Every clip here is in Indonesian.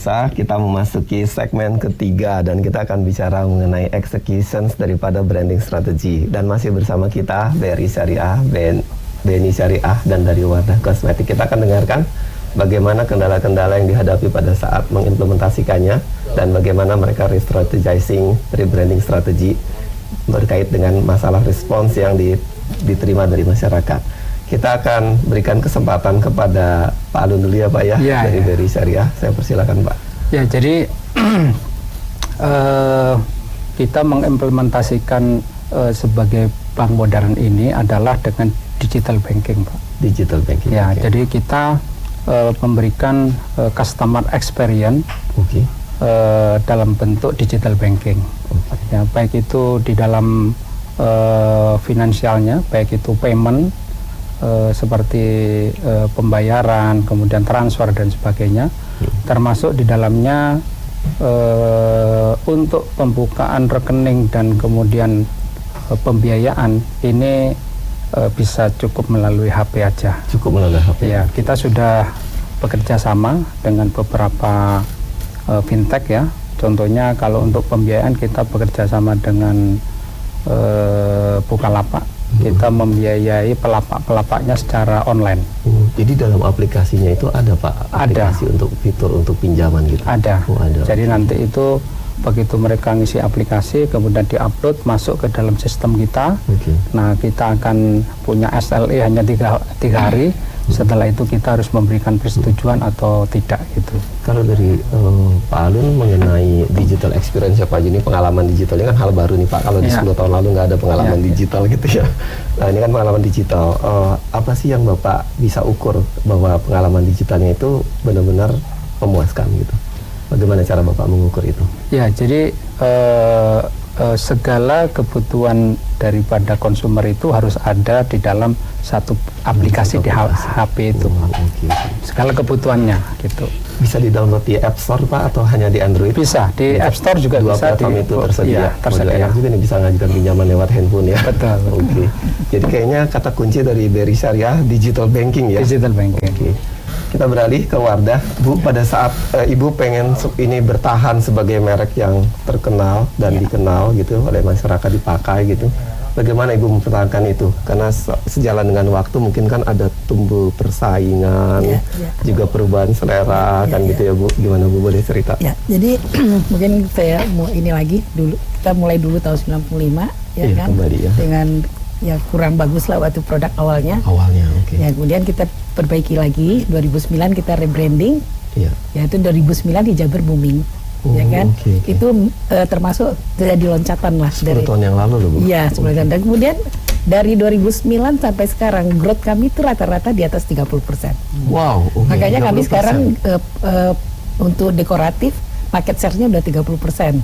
pemirsa, kita memasuki segmen ketiga dan kita akan bicara mengenai executions daripada branding strategy. Dan masih bersama kita BRI Syariah, BNI Syariah, dan dari Wardah Kosmetik. Kita akan dengarkan bagaimana kendala-kendala yang dihadapi pada saat mengimplementasikannya dan bagaimana mereka re-strategizing rebranding strategi berkait dengan masalah respons yang diterima dari masyarakat. Kita akan berikan kesempatan kepada Pak Alun dulu ya Pak ya, dari BRI Syariah. Saya persilakan Pak. Ya, jadi kita mengimplementasikan sebagai bank modern ini adalah dengan digital banking Pak. Digital banking. Ya, okay. Jadi kita memberikan customer experience dalam bentuk digital banking. Ya, baik itu di dalam finansialnya, baik itu payment, seperti pembayaran, kemudian transfer dan sebagainya, termasuk di dalamnya untuk pembukaan rekening dan kemudian pembiayaan ini bisa cukup melalui HP aja. Cukup melalui HP. Ya, kita sudah bekerja sama dengan beberapa fintech ya. Contohnya kalau untuk pembiayaan kita bekerja sama dengan Bukalapak. Kita membiayai pelapak-pelapaknya secara online. Jadi dalam aplikasinya itu ada Pak? Aplikasi ada. Untuk fitur untuk pinjaman gitu? Ada. Ada. Jadi nanti itu begitu mereka ngisi aplikasi, kemudian diupload masuk ke dalam sistem kita. Nah, kita akan punya SLA hanya 3 hari. Setelah itu kita harus memberikan persetujuan atau tidak gitu. Kalau dari Pak Alun mengenai digital experience ya Pak, ini pengalaman digital ini kan hal baru nih Pak. Kalau di 10 tahun lalu nggak ada pengalaman digital gitu ya. Nah, ini kan pengalaman digital. Apa sih yang Bapak bisa ukur bahwa pengalaman digitalnya itu benar-benar memuaskan gitu? Bagaimana cara Bapak mengukur itu? Ya, jadi segala kebutuhan daripada konsumer itu harus ada di dalam satu aplikasi di HP itu. Segala kebutuhannya gitu. Bisa di-download di App Store Pak atau hanya di Android? Bisa, di App Store juga dua bisa. Platform itu tersedia. Ya, tersedia. Juga nih bisa ngajukan pinjaman lewat handphone ya. Betul. Jadi kayaknya kata kunci dari BRI Syariah digital banking ya. Digital banking. Kita beralih ke Wardah, Bu. Pada saat Ibu pengen ini bertahan sebagai merek yang terkenal dan dikenal gitu oleh masyarakat, dipakai gitu, bagaimana Ibu mempertahankan itu? Karena sejalan dengan waktu mungkin kan ada tumbuh persaingan, juga perubahan selera kan gitu ya Bu. Gimana Bu, boleh cerita? Ya, jadi mungkin saya mau ini lagi dulu. Kita mulai dulu tahun 95 ya kan, kembali, ya. Dengan ya kurang bagus lah waktu produk awalnya. Ya, kemudian kita perbaiki lagi. 2009 kita rebranding. Ya, itu 2009 di Jabar booming. Ya kan? Itu termasuk jadi loncatan lah 10 tahun yang lalu loh Bu. Iya, 10 tahun. Dan kemudian dari 2009 sampai sekarang growth kami itu rata-rata di atas 30%. Wow. Makanya kami sekarang untuk dekoratif market share-nya udah 30%.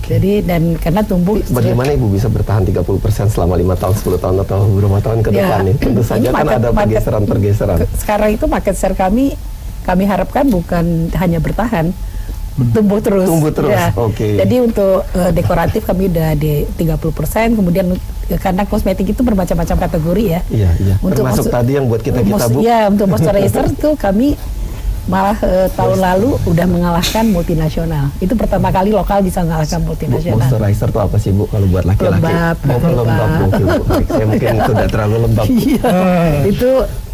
Jadi dan karena tumbuh. Bagaimana Ibu bisa bertahan 30% selama 5 tahun, 10 tahun atau beberapa tahun ke depan nih? Tentu saja kan ada pergeseran-pergeseran. Sekarang itu market share kami harapkan bukan hanya bertahan, tumbuh terus. Ya. Jadi untuk dekoratif kami udah di 30%, kemudian karena kosmetik itu bermacam-macam kategori ya. Untuk termasuk tadi yang buat kita Bu. Ya, untuk moisturizer tuh kami malah tahun lalu udah mengalahkan multinasional. Itu pertama kali lokal bisa mengalahkan multinasional. Moisturizer itu apa sih Bu kalau buat laki-laki? Lembab. Saya mungkin tidak terlalu lembab.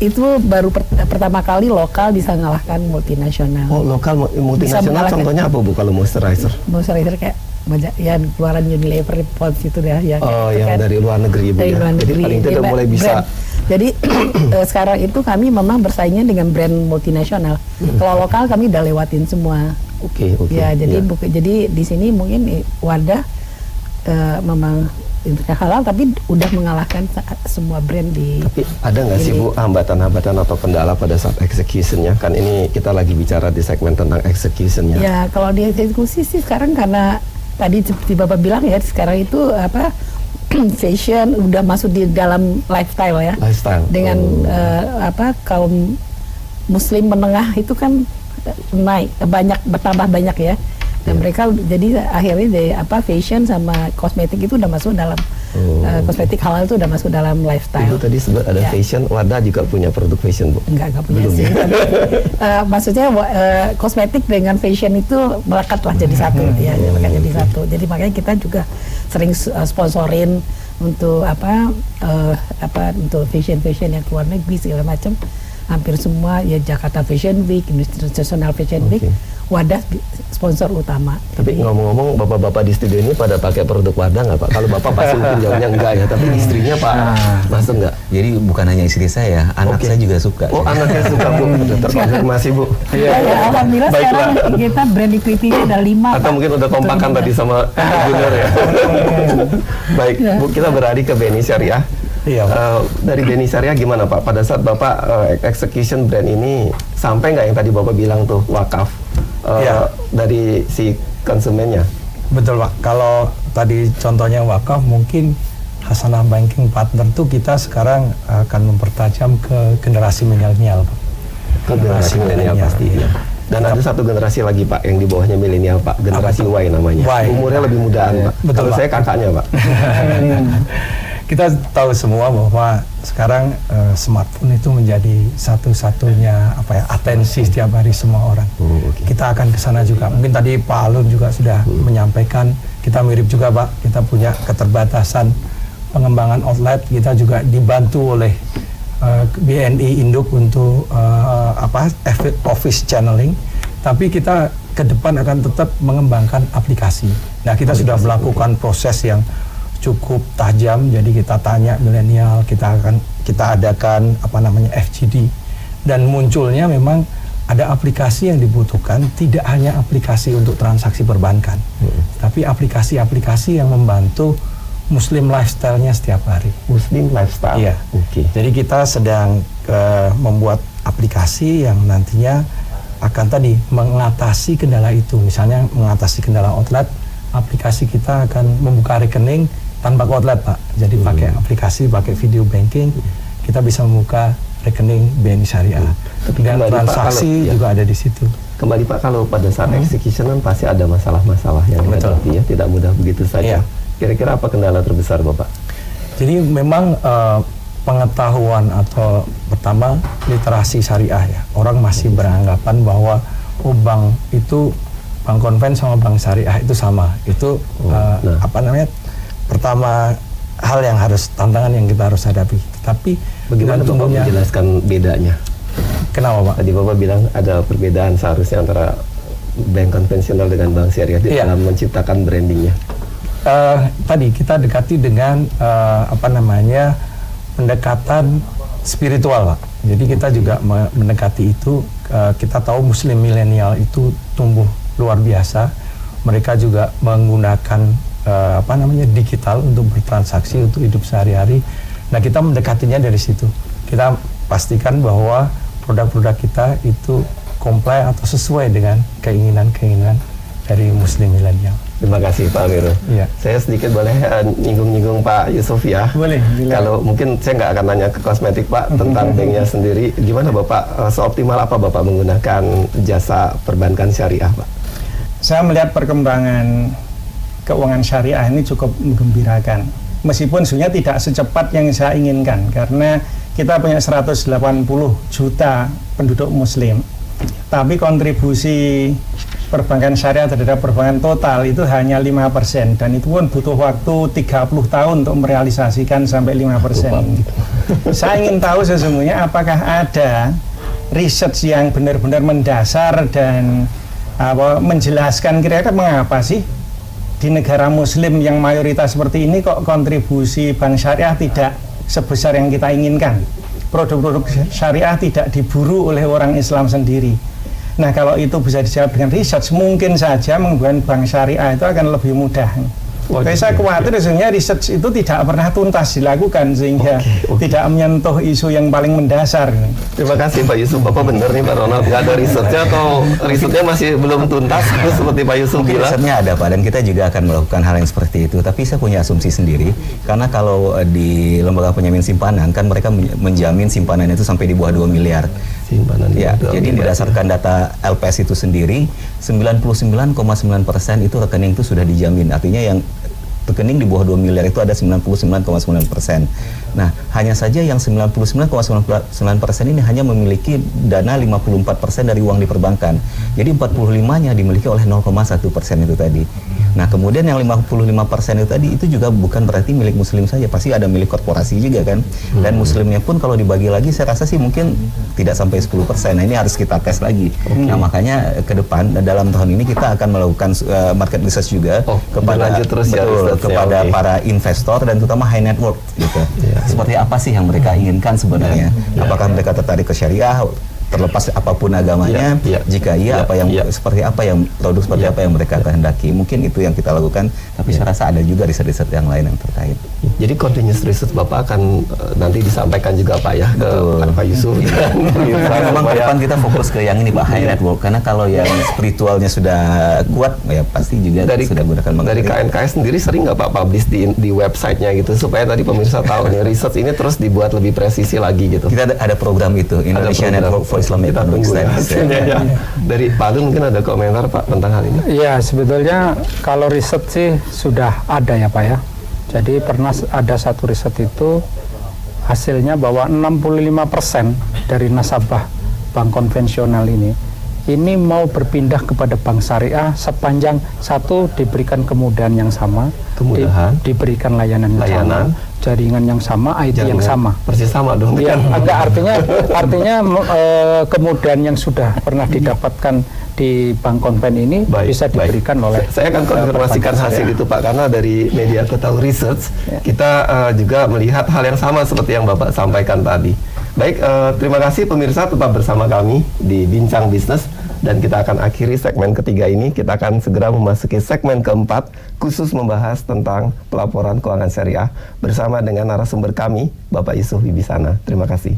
Itu baru pertama kali lokal bisa mengalahkan multinasional. Lokal multinasional contohnya apa Bu kalau moisturizer? Moisturizer kayak ya keluaran Unilever, Pond's itu dah ya. Yang dari luar negeri Bu. Dari luar negeri. Jadi paling tidak mulai bisa. Jadi sekarang itu kami memang bersaingnya dengan brand multinasional. Kalau lokal kami udah lewatin semua. Ya, jadi di sini mungkin Wardah memang halal tapi udah mengalahkan semua brand di. Tapi ada nggak sih Bu hambatan-hambatan atau kendala pada saat executionnya? Kan ini kita lagi bicara di segmen tentang executionnya. Ya, kalau di eksekusi sih sekarang karena tadi seperti Bapak bilang ya, sekarang itu fashion udah masuk di dalam lifestyle ya. Dengan kaum muslim menengah itu kan bertambah banyak ya. Dan mereka jadi akhirnya fashion sama kosmetik itu udah masuk dalam kosmetik halal itu udah masuk dalam lifestyle. Ibu tadi sebut ada fashion, Wardah juga punya produk fashion, Bu? Enggak punya sih. Maksudnya kosmetik dengan fashion itu melekat lah jadi satu, ya, melekat jadi satu. Jadi makanya kita juga sering sponsorin untuk untuk fashion yang keluar negeri segala macam. Hampir semua ya Jakarta Fashion Week, International Fashion Week, Wardah sponsor utama. Tapi ngomong-ngomong, bapak-bapak di studio ini pada pakai produk Wardah nggak Pak? Kalau bapak pasti mungkin jawabnya enggak ya, tapi istrinya Pak masuk nggak? Jadi bukan hanya istri saya, anak saya juga suka. Oh, anaknya suka, Bu. Terkonfirmasi, Bu. Ya, alhamdulillah sekarang kita brand equity-nya ada 5. Atau mungkin udah kompakan tadi sama Junior ya. Baik, Bu, kita beralih ke BNI Syariah. Iya, dari BNI Syariah gimana Pak? Pada saat Bapak execution brand ini, sampai nggak yang tadi Bapak bilang tuh wakaf dari si konsumennya? Betul Pak, kalau tadi contohnya wakaf, mungkin Hasanah Banking Partner tuh kita sekarang akan mempertajam ke generasi milenial Pak. Ke generasi milenial pasti ya. Dan ada satu generasi lagi Pak yang di bawahnya milenial Pak, generasi Y namanya. Umurnya lebih mudaan Pak. Betul, kalau Pak. Saya kakaknya Pak. Kita tahu semua bahwa sekarang smartphone itu menjadi satu-satunya atensi setiap hari semua orang. Kita akan ke sana juga. Mungkin tadi Pak Alun juga sudah menyampaikan, kita mirip juga Pak, kita punya keterbatasan pengembangan outlet, kita juga dibantu oleh BNI Induk untuk office channeling, tapi kita ke depan akan tetap mengembangkan aplikasi. Nah, kita sudah melakukan proses yang cukup tajam, jadi kita tanya milenial, kita adakan FGD, dan munculnya memang ada aplikasi yang dibutuhkan, tidak hanya aplikasi untuk transaksi perbankan, tapi aplikasi-aplikasi yang membantu Muslim lifestyle-nya setiap hari. Muslim lifestyle. Iya. Jadi kita sedang membuat aplikasi yang nantinya akan tadi mengatasi kendala itu. Misalnya mengatasi kendala outlet, aplikasi kita akan membuka rekening tanpa outlet Pak. Jadi pakai aplikasi, pakai video banking, kita bisa membuka rekening BNI Syariah. Dan transaksi juga ada di situ. Kembali Pak, kalau pada saat execution kan pasti ada masalah-masalah yang dihadapi ya, tidak mudah begitu saja. Kira-kira apa kendala terbesar Bapak? Jadi memang pengetahuan atau pertama literasi syariah ya. Orang masih beranggapan bahwa bank itu, bank konven sama bank syariah itu sama. Itu pertama hal yang tantangan yang kita harus hadapi. Tapi bagaimana Bapak menjelaskan bedanya? Kenapa Pak? Tadi Bapak bilang ada perbedaan seharusnya antara bank konvensional dengan bank syariah dalam menciptakan brandingnya. Tadi kita dekati dengan pendekatan spiritual Pak. Jadi kita juga mendekati itu. Kita tahu Muslim milenial itu tumbuh luar biasa. Mereka juga menggunakan digital untuk bertransaksi, untuk hidup sehari-hari. Nah, kita mendekatinya dari situ. Kita pastikan bahwa produk-produk kita itu comply atau sesuai dengan keinginan-keinginan dari Muslim milenial. Terima kasih Pak Amirul. Iya. Saya sedikit boleh nyinggung-nyinggung Pak Yusuf ya. Boleh. Kalau mungkin saya nggak akan nanya ke kosmetik Pak tentang banknya sendiri. Gimana Bapak, seoptimal apa Bapak menggunakan jasa perbankan syariah Pak? Saya melihat perkembangan keuangan syariah ini cukup menggembirakan. Meskipun sebenarnya tidak secepat yang saya inginkan, karena kita punya 180 juta penduduk muslim, tapi kontribusi perbankan syariah terhadap perbankan total itu hanya 5%, dan itu pun butuh waktu 30 tahun untuk merealisasikan sampai 5%. Saya ingin tahu sesungguhnya apakah ada research yang benar-benar mendasar dan menjelaskan kira-kira mengapa sih di negara muslim yang mayoritas seperti ini kok kontribusi bank syariah tidak sebesar yang kita inginkan. Produk-produk syariah tidak diburu oleh orang Islam sendiri. Nah, kalau itu bisa dijawab dengan research, mungkin saja menggunakan bank syariah itu akan lebih mudah. Tapi saya khawatir sebenarnya research itu tidak pernah tuntas dilakukan sehingga tidak menyentuh isu yang paling mendasar. Terima kasih Pak Yusuf. Bapak benar nih Pak Ronald, nggak ada researchnya atau risetnya masih belum tuntas seperti Pak Yusuf bilang? Risetnya ada Pak, dan kita juga akan melakukan hal yang seperti itu. Tapi saya punya asumsi sendiri, karena kalau di lembaga penjamin simpanan kan mereka menjamin simpanan itu sampai di bawah 2 miliar. Simpanan ya, jadi berdasarkan data LPS itu sendiri, 99,9% itu rekening itu sudah dijamin. Artinya yang rekening di bawah 2 miliar itu ada 99,9%. Nah, hanya saja yang 99,9% ini hanya memiliki dana 54% dari uang di perbankan. Jadi 45-nya dimiliki oleh 0,1% itu tadi. Nah, kemudian yang 55% itu tadi itu juga bukan berarti milik muslim saja, pasti ada milik korporasi juga kan. Dan muslimnya pun kalau dibagi lagi saya rasa sih mungkin tidak sampai 10%. Nah, ini harus kita tes lagi. Nah, makanya ke depan dalam tahun ini kita akan melakukan market research juga kepada terus kepada para investor dan terutama high net worth gitu. Seperti apa sih yang mereka inginkan sebenarnya? Apakah mereka tertarik ke syariah? Terlepas apapun agamanya, jika iya apa yang seperti apa yang produk seperti apa yang mereka kehendaki, mungkin itu yang kita lakukan. Tapi saya rasa ada juga riset-riset yang lain yang terkait. Jadi continuous research Bapak akan nanti disampaikan juga Pak ya ke Pak Yusuf. Memang ke depan kita fokus ke yang ini Pak, high net worth, karena kalau yang spiritualnya sudah kuat ya pasti juga sudah gunakan dari KNKS sendiri sering nggak Pak publish di websitenya gitu supaya tadi pemirsa tahu nih research ini terus dibuat lebih presisi lagi gitu. Kita ada program itu, Indonesia Network for Islamic Economic Studies. Dari Pak Agung mungkin ada komentar Pak tentang hal ini? Ya, sebetulnya kalau riset sih sudah ada ya Pak ya. Jadi pernah ada satu riset itu hasilnya bahwa 65% dari nasabah bank konvensional ini mau berpindah kepada bank syariah sepanjang satu diberikan kemudahan yang sama, diberikan layanan yang sama, jaringan yang sama, IT yang sama. Persis sama dong. Ya, enggak artinya kemudahan yang sudah pernah didapatkan di bank konven ini bisa diberikan oleh. Saya akan konfirmasikan hasil itu Pak, karena dari media Aku Tahu Research kita juga melihat hal yang sama seperti yang Bapak sampaikan tadi. Baik, terima kasih pemirsa tetap bersama kami di Bincang Bisnis dan kita akan akhiri segmen ketiga ini. Kita akan segera memasuki segmen keempat khusus membahas tentang pelaporan keuangan syariah bersama dengan narasumber kami Bapak Yusuf Wibisana. Terima kasih.